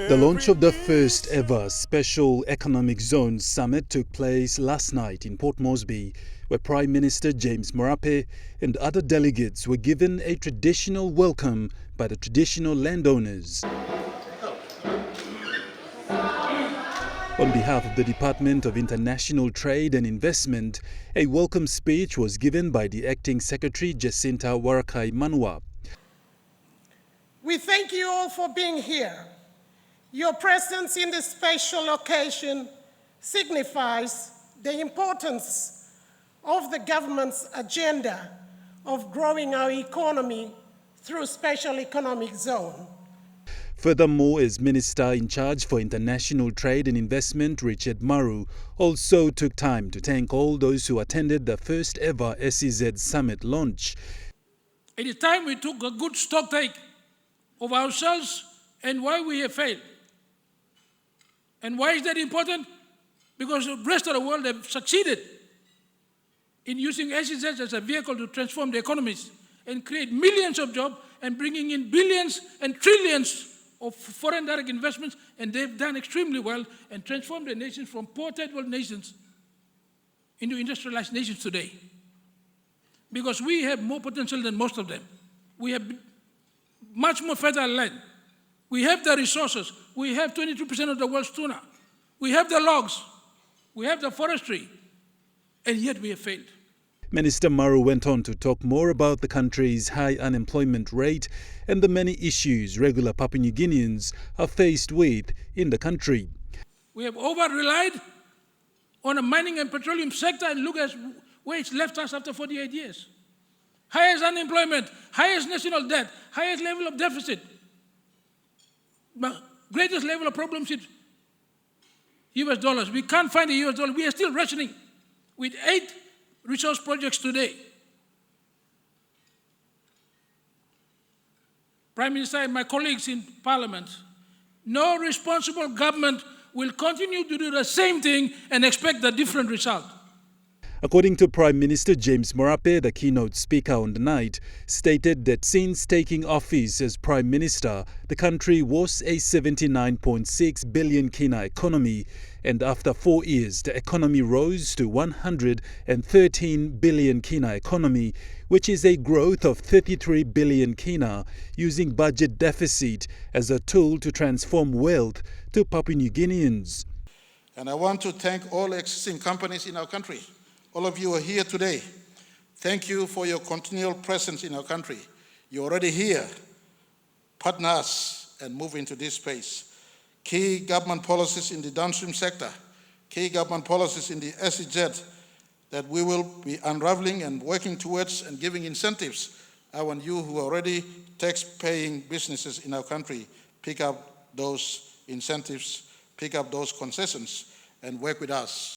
The launch of the first ever Special Economic Zone Summit took place last night in Port Moresby, where Prime Minister James Marape and other delegates were given a traditional welcome by the traditional landowners. On behalf of the Department of International Trade and Investment, a welcome speech was given by the Acting Secretary Jacinta Warakai Manua. We thank you all for being here. Your presence in this special occasion signifies the importance of the government's agenda of growing our economy through Special Economic Zone. Furthermore, as Minister in charge for International Trade and Investment, Richard Maru, also took time to thank all those who attended the first ever SEZ Summit launch. It is time we took a good stock take of ourselves and why we have failed. And why is that important? Because the rest of the world have succeeded in using SEZ as a vehicle to transform the economies and create millions of jobs and bringing in billions and trillions of foreign direct investments, and they've done extremely well and transformed the nations from poor third world nations into industrialized nations today. Because we have more potential than most of them. We have much more fertile land. We have the resources. We have 22% of the world's tuna. We have the logs. We have the forestry. And yet we have failed. Minister Maru went on to talk more about the country's high unemployment rate and the many issues regular Papua New Guineans are faced with in the country. We have over-relied on a mining and petroleum sector, and look at where it's left us after 48 years. Highest unemployment, highest national debt, highest level of deficit. But greatest level of problems is US dollars. We can't find the US dollar. We are still rationing with 8 resource projects today. Prime Minister and my colleagues in Parliament, no responsible government will continue to do the same thing and expect a different result. According to Prime Minister James Marape, the keynote speaker on the night, stated that since taking office as Prime Minister, the country was a 79.6 billion kina economy, and after 4 years, the economy rose to 113 billion kina economy, which is a growth of 33 billion kina, using budget deficit as a tool to transform wealth to Papua New Guineans. And I want to thank all existing companies in our country. All of you are here today. Thank you for your continual presence in our country. You're already here. Partner us and move into this space. Key government policies in the downstream sector, key government policies in the SEZ that we will be unraveling and working towards and giving incentives. I want you who are already tax-paying businesses in our country, pick up those incentives, pick up those concessions, and work with us.